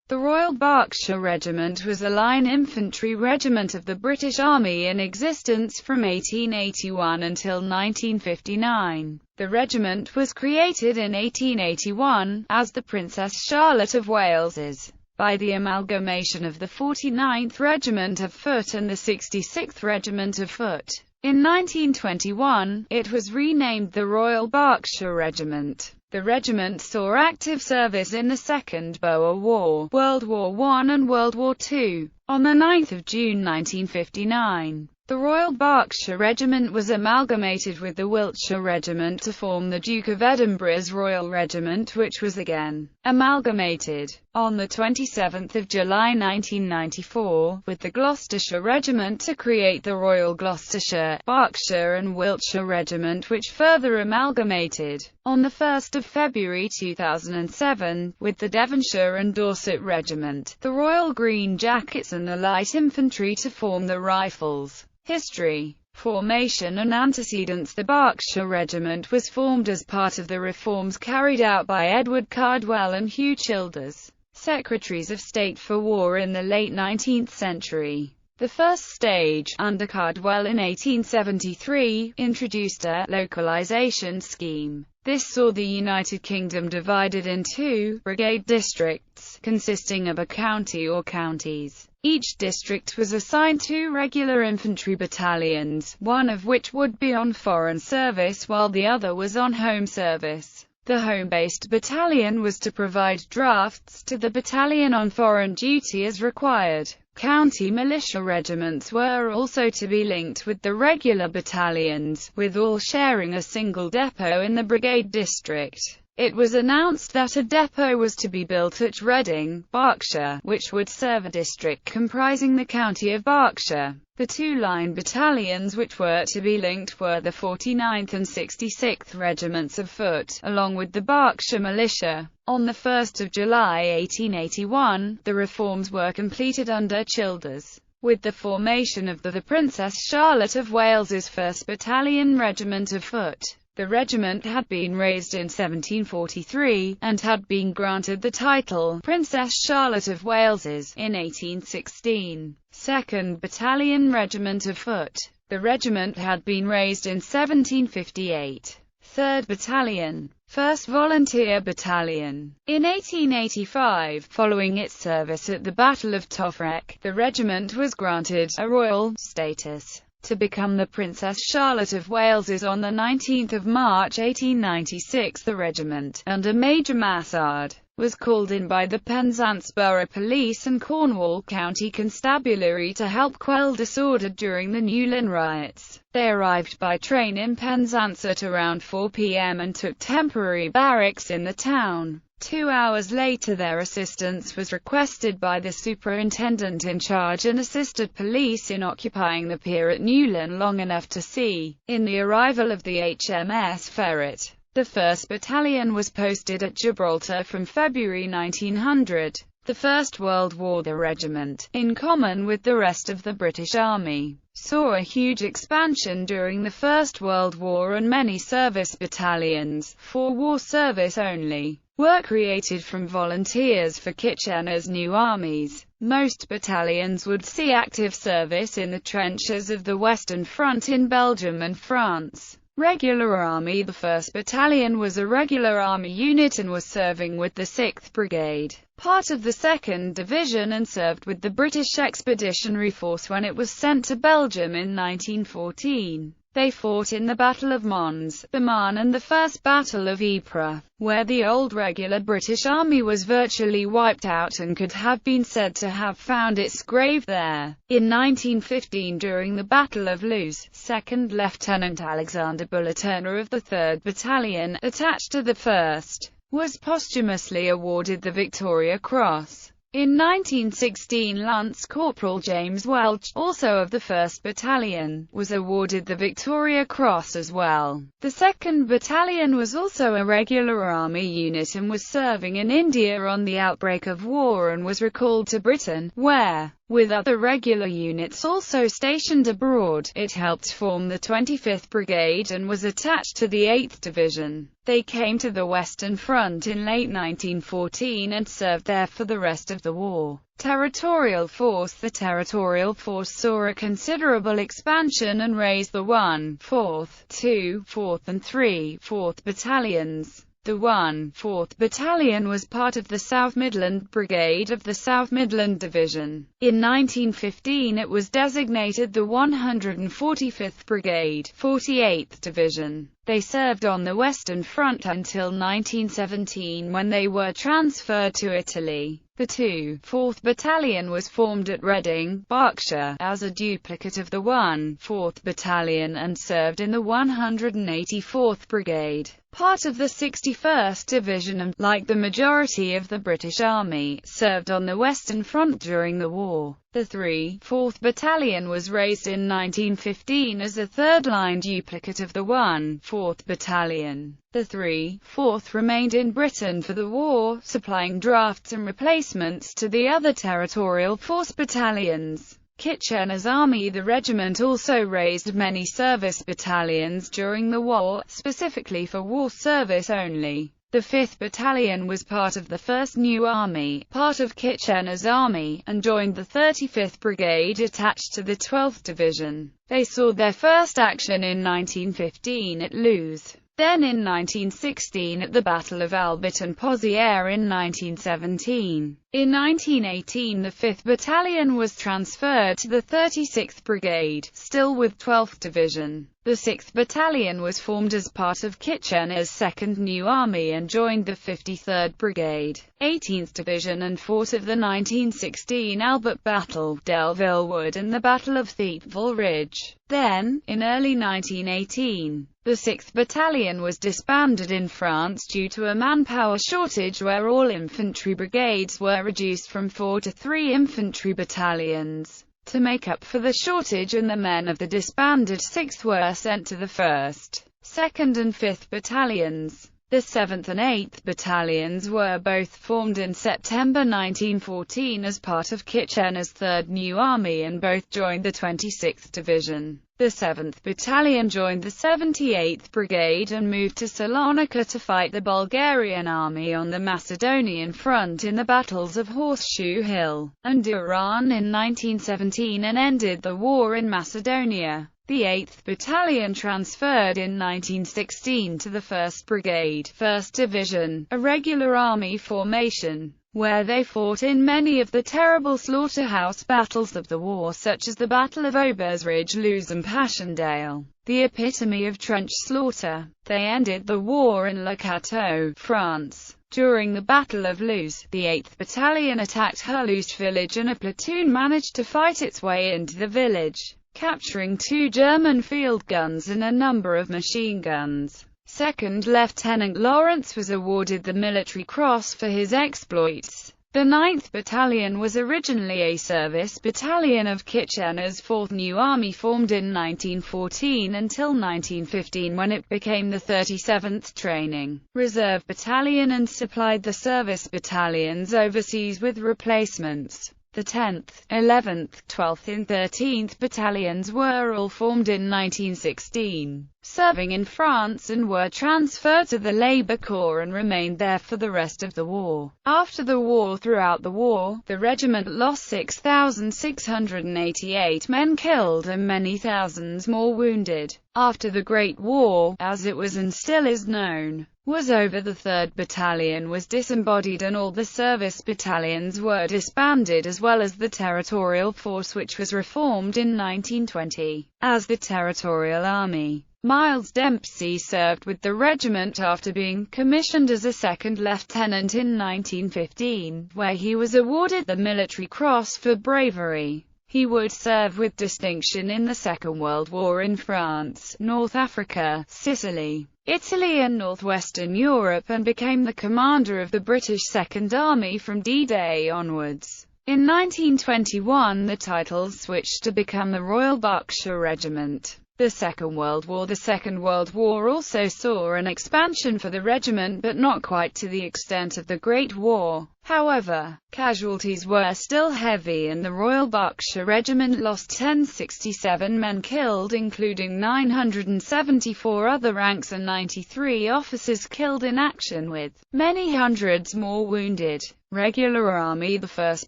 The Royal Berkshire Regiment was a line infantry regiment of the British Army in existence from 1881 until 1959. The regiment was created in 1881, as the Princess Charlotte of Wales's, by the amalgamation of the 49th Regiment of Foot and the 66th Regiment of Foot. In 1921, it was renamed the Royal Berkshire Regiment. The regiment saw active service in the Second Boer War, World War I and World War II. On 9 June 1959, the Royal Berkshire Regiment was amalgamated with the Wiltshire Regiment to form the Duke of Edinburgh's Royal Regiment, which was again amalgamated on 27 July 1994 with the Gloucestershire Regiment to create the Royal Gloucestershire, Berkshire and Wiltshire Regiment, which further amalgamated on 1 February 2007 with the Devonshire and Dorset Regiment, the Royal Green Jackets and the Light Infantry to form the Rifles. History, formation and antecedents. The Berkshire Regiment was formed as part of the reforms carried out by Edward Cardwell and Hugh Childers, Secretaries of State for War in the late 19th century. The first stage, under Cardwell in 1873, introduced a localization scheme. This saw the United Kingdom divided into brigade districts, consisting of a county or counties. Each district was assigned 2 regular infantry battalions, one of which would be on foreign service while the other was on home service. The home-based battalion was to provide drafts to the battalion on foreign duty as required. County militia regiments were also to be linked with the regular battalions, with all sharing a single depot in the brigade district. It was announced that a depot was to be built at Reading, Berkshire, which would serve a district comprising the county of Berkshire. The 2 line battalions which were to be linked were the 49th and 66th Regiments of Foot, along with the Berkshire Militia. On 1 July 1881, the reforms were completed under Childers, with the formation of the Princess Charlotte of Wales's 1st Battalion Regiment of Foot. The regiment had been raised in 1743, and had been granted the title Princess Charlotte of Wales's in 1816. 2nd Battalion Regiment of Foot. The regiment had been raised in 1758. 3rd Battalion, 1st Volunteer Battalion. In 1885, following its service at the Battle of Tofrec, the regiment was granted a royal status to become the Princess Charlotte of Wales's on 19 March 1896. The regiment, under Major Massard, was called in by the Penzance Borough Police and Cornwall County Constabulary to help quell disorder during the Newlyn riots. They arrived by train in Penzance at around 4 p.m. and took temporary barracks in the town. 2 hours later their assistance was requested by the superintendent in charge and assisted police in occupying the pier at Newlyn long enough to see in the arrival of the HMS Ferret. The 1st Battalion was posted at Gibraltar from February 1900. The First World War. The regiment, in common with the rest of the British Army, saw a huge expansion during the First World War, and many service battalions, for war service only, were created from volunteers for Kitchener's new armies. Most battalions would see active service in the trenches of the Western Front in Belgium and France. Regular Army. The 1st Battalion was a regular Army unit and was serving with the 6th Brigade, part of the 2nd Division, and served with the British Expeditionary Force when it was sent to Belgium in 1914. They fought in the Battle of Mons, the Marne and the First Battle of Ypres, where the old regular British Army was virtually wiped out and could have been said to have found its grave there. In 1915, during the Battle of Loos, 2nd Lieutenant Alexander Bulleturner of the 3rd Battalion, attached to the 1st, was posthumously awarded the Victoria Cross. In 1916, Lance Corporal James Welch, also of the 1st Battalion, was awarded the Victoria Cross as well. The 2nd Battalion was also a regular Army unit and was serving in India on the outbreak of war and was recalled to Britain, where With other regular units also stationed abroad, it helped form the 25th Brigade and was attached to the 8th Division. They came to the Western Front in late 1914 and served there for the rest of the war. Territorial Force. The Territorial Force saw a considerable expansion and raised the 1st, 4th, 2nd, 4th and 3rd, 4th Battalions. The 1st, 4th Battalion was part of the South Midland Brigade of the South Midland Division. In 1915 it was designated the 145th Brigade, 48th Division. They served on the Western Front until 1917 when they were transferred to Italy. The 2nd, 4th Battalion was formed at Reading, Berkshire, as a duplicate of the 1st, 4th Battalion and served in the 184th Brigade, part of the 61st Division and, like the majority of the British Army, served on the Western Front during the war. The 3rd, 4th Battalion was raised in 1915 as a third-line duplicate of the 1st, 4th Battalion. The 3rd, 4th remained in Britain for the war, supplying drafts and replacements to the other Territorial Force battalions. Kitchener's Army. The regiment also raised many service battalions during the war, specifically for war service only. The 5th Battalion was part of the 1st New Army, part of Kitchener's Army, and joined the 35th Brigade attached to the 12th Division. They saw their first action in 1915 at Loos. Then in 1916 at the Battle of Albert and Pozières in 1917. In 1918 the 5th Battalion was transferred to the 36th Brigade, still with 12th Division. The 6th Battalion was formed as part of Kitchener's 2nd New Army and joined the 53rd Brigade, 18th Division and fought at the 1916 Albert Battle, Delville Wood and the Battle of Thiepval Ridge. Then, in early 1918, the 6th Battalion was disbanded in France due to a manpower shortage where all infantry brigades were reduced from 4 to 3 infantry battalions. To make up for the shortage, and the men of the disbanded 6th were sent to the 1st, 2nd and 5th Battalions. The 7th and 8th Battalions were both formed in September 1914 as part of Kitchener's 3rd New Army and both joined the 26th Division. The 7th Battalion joined the 78th Brigade and moved to Salonika to fight the Bulgarian army on the Macedonian front in the battles of Horseshoe Hill and Duran in 1917 and ended the war in Macedonia. The 8th Battalion transferred in 1916 to the 1st Brigade, 1st Division, a regular army formation, where they fought in many of the terrible slaughterhouse battles of the war such as the Battle of Aubers Ridge, Loos and Passchendaele, the epitome of trench slaughter. They ended the war in Le Cateau, France. During the Battle of Loos, the 8th Battalion attacked Hurlust village and a platoon managed to fight its way into the village, capturing 2 German field guns and a number of machine guns. 2nd Lieutenant Lawrence was awarded the Military Cross for his exploits. The 9th Battalion was originally a service battalion of Kitchener's 4th New Army, formed in 1914 until 1915 when it became the 37th Training Reserve Battalion and supplied the service battalions overseas with replacements. The 10th, 11th, 12th and 13th Battalions were all formed in 1916, serving in France and were transferred to the Labour Corps and remained there for the rest of the war. After the war, throughout the war, the regiment lost 6,688 men killed and many thousands more wounded. After the Great War, as it was and still is known, was over, the 3rd Battalion was disembodied and all the service battalions were disbanded, as well as the Territorial Force, which was reformed in 1920 as the Territorial Army. Miles Dempsey served with the regiment after being commissioned as a 2nd lieutenant in 1915, where he was awarded the Military Cross for bravery. He would serve with distinction in the Second World War in France, North Africa, Sicily, Italy and northwestern Europe, and became the commander of the British Second Army from D-Day onwards. In 1921 the titles switched to become the Royal Berkshire Regiment. The Second World War. The Second World War also saw an expansion for the regiment, but not quite to the extent of the Great War. However, casualties were still heavy and the Royal Berkshire Regiment lost 1067 men killed, including 974 other ranks and 93 officers killed in action, with many hundreds more wounded. Regular Army. The 1st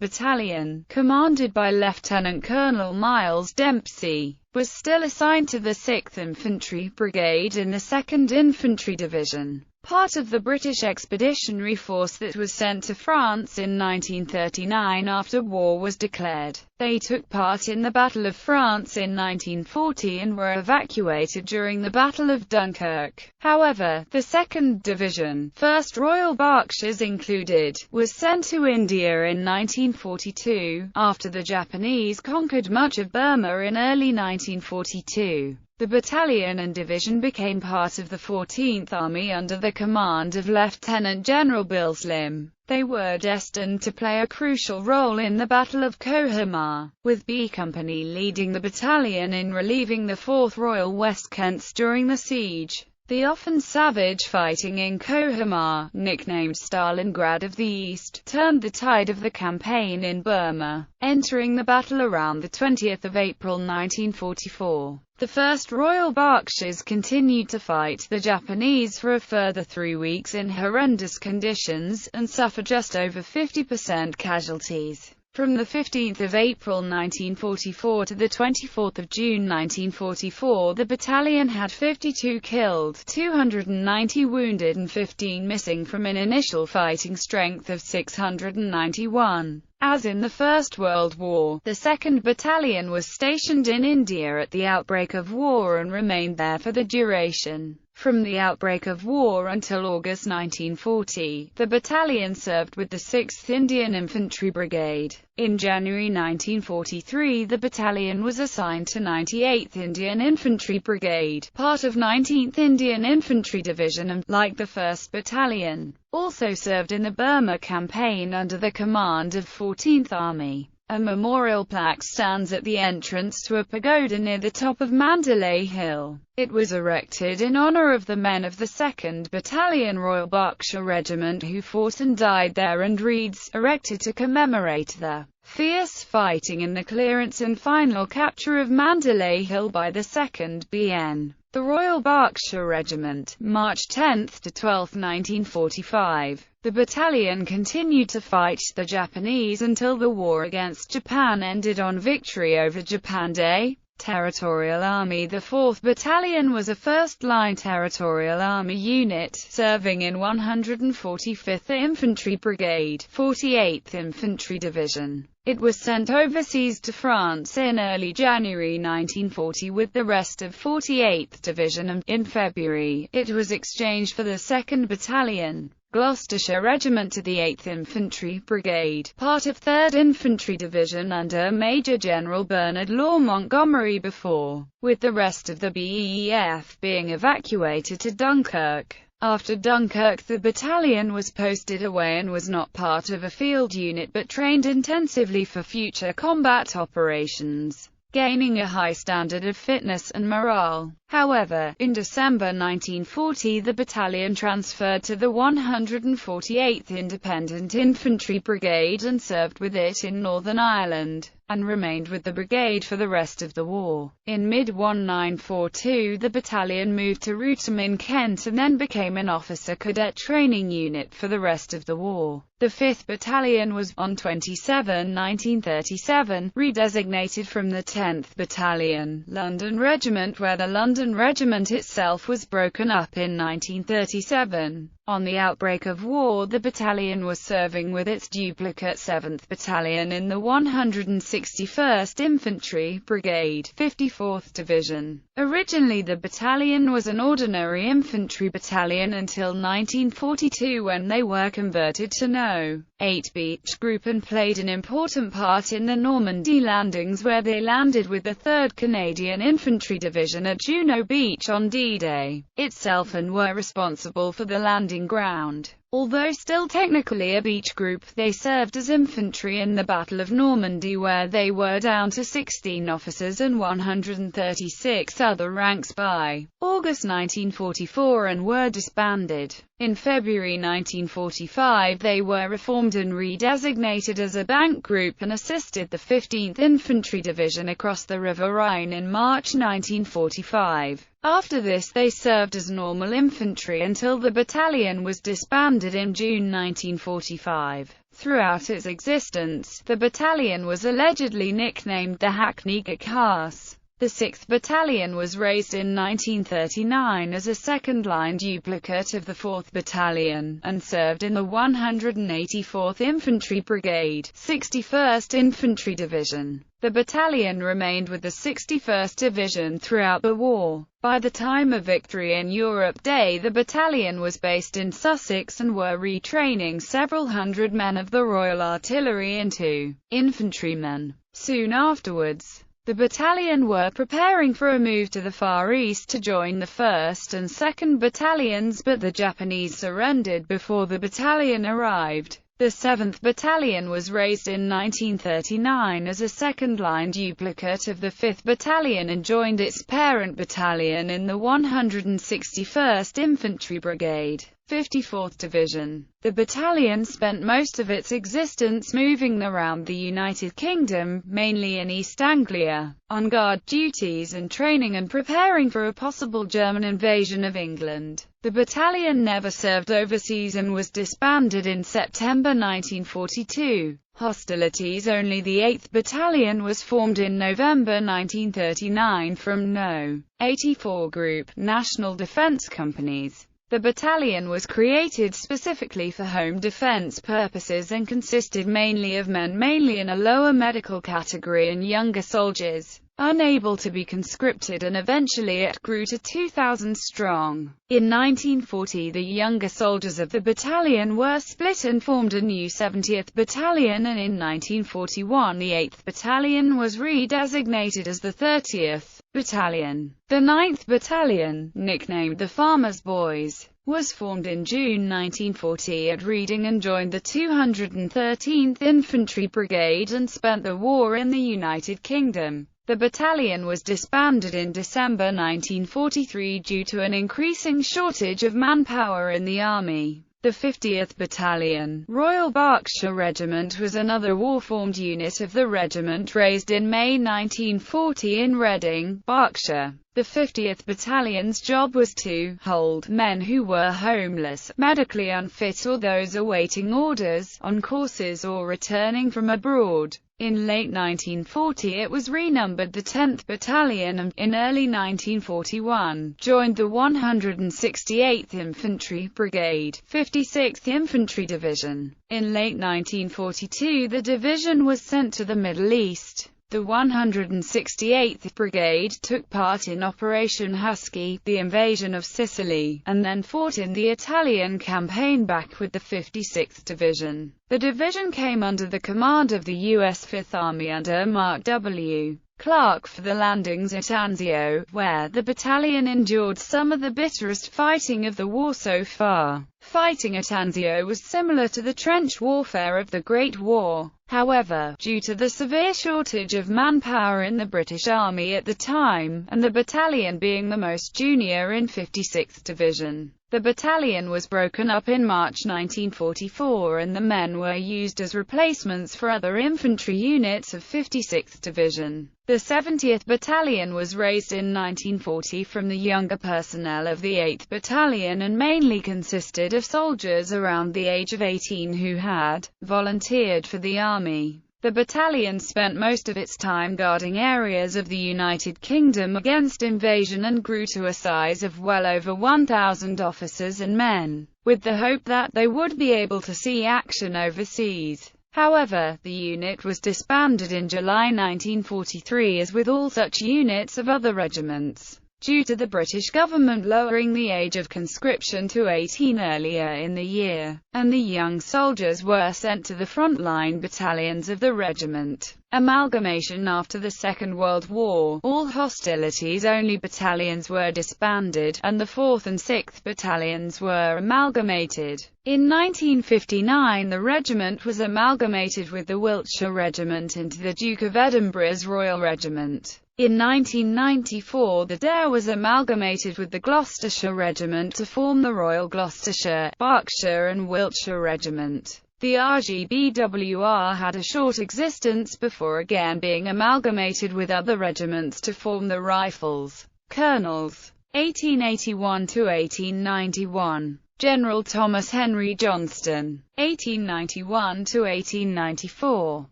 Battalion, commanded by Lieutenant Colonel Miles Dempsey, was still assigned to the 6th Infantry Brigade in the 2nd Infantry Division, part of the British Expeditionary Force that was sent to France in 1939 after war was declared. They took part in the Battle of France in 1940 and were evacuated during the Battle of Dunkirk. However, the 2nd Division, 1st Royal Berkshires included, was sent to India in 1942, after the Japanese conquered much of Burma in early 1942. The battalion and division became part of the 14th Army under the command of Lieutenant General Bill Slim. They were destined to play a crucial role in the Battle of Kohima, with B Company leading the battalion in relieving the 4th Royal West Kents during the siege. The often savage fighting in Kohima, nicknamed Stalingrad of the East, turned the tide of the campaign in Burma, entering the battle around the 20th of April 1944. The 1st Royal Berkshires continued to fight the Japanese for a further 3 weeks in horrendous conditions, and suffered just over 50% casualties. From the 15th of April 1944 to the 24th of June 1944, the battalion had 52 killed, 290 wounded and 15 missing from an initial fighting strength of 691. As in the First World War, the 2nd Battalion was stationed in India at the outbreak of war and remained there for the duration. From the outbreak of war until August 1940, the battalion served with the 6th Indian Infantry Brigade. In January 1943, the battalion was assigned to 98th Indian Infantry Brigade, part of 19th Indian Infantry Division and, like the 1st Battalion, also served in the Burma campaign under the command of 14th Army. A memorial plaque stands at the entrance to a pagoda near the top of Mandalay Hill. It was erected in honor of the men of the 2nd Battalion Royal Berkshire Regiment who fought and died there, and reads, erected to commemorate the fierce fighting in the clearance and final capture of Mandalay Hill by the 2nd BN. The Royal Berkshire Regiment, March 10 to 12, 1945. The battalion continued to fight the Japanese until the war against Japan ended on victory over Japan Day. Territorial Army. The 4th Battalion was a first-line Territorial Army unit, serving in 145th Infantry Brigade, 48th Infantry Division. It was sent overseas to France in early January 1940 with the rest of 48th Division, and, in February, it was exchanged for the 2nd Battalion, Gloucestershire Regiment, to the 8th Infantry Brigade, part of 3rd Infantry Division under Major General Bernard Law Montgomery before, with the rest of the BEF being evacuated to Dunkirk. After Dunkirk, the battalion was posted away and was not part of a field unit but trained intensively for future combat operations, gaining a high standard of fitness and morale. However, in December 1940 the battalion transferred to the 148th Independent Infantry Brigade and served with it in Northern Ireland, and remained with the brigade for the rest of the war. In mid-1942 the battalion moved to Wroughton in Kent and then became an officer cadet training unit for the rest of the war. The 5th Battalion was, on 27/1937, redesignated from the 10th Battalion, London Regiment, where the London Regiment itself was broken up in 1937. On the outbreak of war, the battalion was serving with its duplicate 7th Battalion in the 161st Infantry Brigade, 54th Division. Originally the battalion was an ordinary infantry battalion until 1942 when they were converted to No. 8 Beach Group and played an important part in the Normandy landings, where they landed with the 3rd Canadian Infantry Division at Juno Beach on D-Day itself and were responsible for the landing ground. Although still technically a beach group, they served as infantry in the Battle of Normandy, where they were down to 16 officers and 136 other ranks by August 1944 and were disbanded. In February 1945 they were reformed and redesignated as a bank group and assisted the 15th Infantry Division across the River Rhine in March 1945. After this they served as normal infantry until the battalion was disbanded in June 1945. Throughout its existence, the battalion was allegedly nicknamed the Hackney Guards. The 6th Battalion was raised in 1939 as a second-line duplicate of the 4th Battalion, and served in the 184th Infantry Brigade, 61st Infantry Division. The battalion remained with the 61st Division throughout the war. By the time of Victory in Europe Day, the battalion was based in Sussex and were retraining several hundred men of the Royal Artillery into infantrymen. Soon afterwards, the battalion were preparing for a move to the Far East to join the 1st and 2nd Battalions, but the Japanese surrendered before the battalion arrived. The 7th Battalion was raised in 1939 as a second-line duplicate of the 5th Battalion and joined its parent battalion in the 161st Infantry Brigade, 54th Division. The battalion spent most of its existence moving around the United Kingdom, mainly in East Anglia, on guard duties and training and preparing for a possible German invasion of England. The battalion never served overseas and was disbanded in September 1942. Hostilities. Only the 8th Battalion was formed in November 1939 from No. 84 Group, National Defence Companies. The battalion was created specifically for home defense purposes and consisted mainly of men, mainly in a lower medical category, and younger soldiers, unable to be conscripted, and eventually it grew to 2,000 strong. In 1940 the younger soldiers of the battalion were split and formed a new 70th Battalion, and in 1941 the 8th Battalion was redesignated as the 30th Battalion. The 9th Battalion, nicknamed the Farmers' Boys, was formed in June 1940 at Reading and joined the 213th Infantry Brigade and spent the war in the United Kingdom. The battalion was disbanded in December 1943 due to an increasing shortage of manpower in the army. The 50th Battalion, Royal Berkshire Regiment, was another war-formed unit of the regiment raised in May 1940 in Reading, Berkshire. The 50th Battalion's job was to hold men who were homeless, medically unfit, or those awaiting orders, on courses or returning from abroad. In late 1940 it was renumbered the 10th Battalion and, in early 1941, joined the 168th Infantry Brigade, 56th Infantry Division. In late 1942 the division was sent to the Middle East. The 168th Brigade took part in Operation Husky, the invasion of Sicily, and then fought in the Italian campaign back with the 56th Division. The division came under the command of the U.S. Fifth Army under Mark W. Clark for the landings at Anzio, where the battalion endured some of the bitterest fighting of the war so far. Fighting at Anzio was similar to the trench warfare of the Great War. However, due to the severe shortage of manpower in the British Army at the time, and the battalion being the most junior in 56th Division, the battalion was broken up in March 1944 and the men were used as replacements for other infantry units of 56th Division. The 70th Battalion was raised in 1940 from the younger personnel of the 8th Battalion and mainly consisted of soldiers around the age of 18 who had volunteered for the army. The battalion spent most of its time guarding areas of the United Kingdom against invasion and grew to a size of well over 1,000 officers and men, with the hope that they would be able to see action overseas. However, the unit was disbanded in July 1943 as with all such units of other regiments, due to the British government lowering the age of conscription to 18 earlier in the year, and the young soldiers were sent to the frontline battalions of the regiment. Amalgamation. After the Second World War, all hostilities-only battalions were disbanded, and the 4th and 6th Battalions were amalgamated. In 1959 the regiment was amalgamated with the Wiltshire Regiment into the Duke of Edinburgh's Royal Regiment. In 1994 the Dare was amalgamated with the Gloucestershire Regiment to form the Royal Gloucestershire, Berkshire and Wiltshire Regiment. The RGBWR had a short existence before again being amalgamated with other regiments to form the Rifles. Colonels. 1881 to 1891. General Thomas Henry Johnston. 1891 to 1894.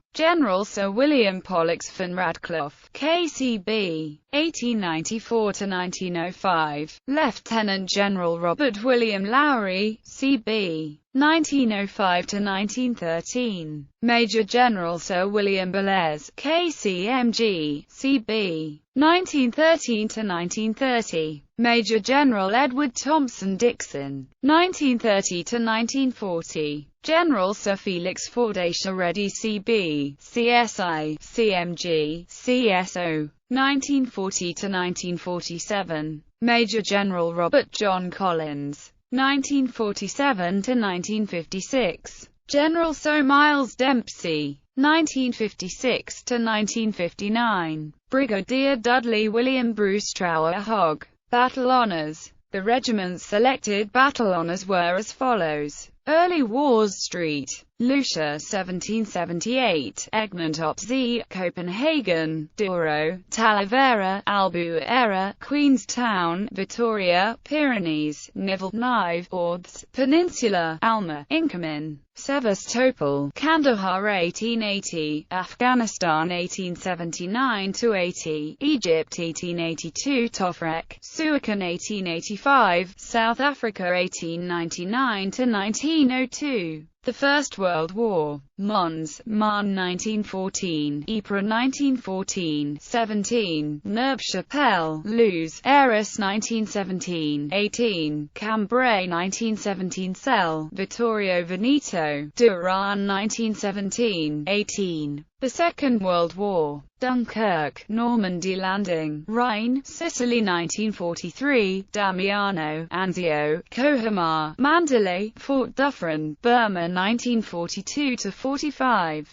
General Sir William Pollexfen Radcliffe, KCB. 1894 to 1905. Lieutenant General Robert William Lowry, CB. 1905 to 1913. Major General Sir William Bellairs, KCMG, CB. 1913 to 1930. Major General Edward Thompson Dixon. 1930 to 1940. General Sir Felix Fordacious Reddy, CB, CSI, CMG, CSO. 1940 to 1947. Major General Robert John Collins. 1947 to 1956. General Sir Miles Dempsey. 1956 to 1959. Brigadier Dudley William Bruce Trower Hogg. Battle Honours. The regiment's selected battle honours were as follows. Early Wars Street, Lucia 1778, Egmont op Zee, Copenhagen, Douro, Talavera, Albuera, Queenstown, Vitoria, Pyrenees, Nivelle, Nive, Ordes, Peninsula, Alma, Inkerman, Sevastopol, Kandahar 1880, Afghanistan 1879–80, Egypt 1882, Tofrek, Suakin 1885, South Africa 1899–1902. The First World War. Mons, Marne 1914, Ypres 1914-17, Neuve-Chapelle, Luz, Arras 1917-18, Cambrai 1917, Celle, Vittorio Veneto, Duran 1917-18. The Second World War. Dunkirk, Normandy Landing, Rhine, Sicily 1943, Damiano, Anzio, Kohima, Mandalay, Fort Dufferin, Burma 1942–45.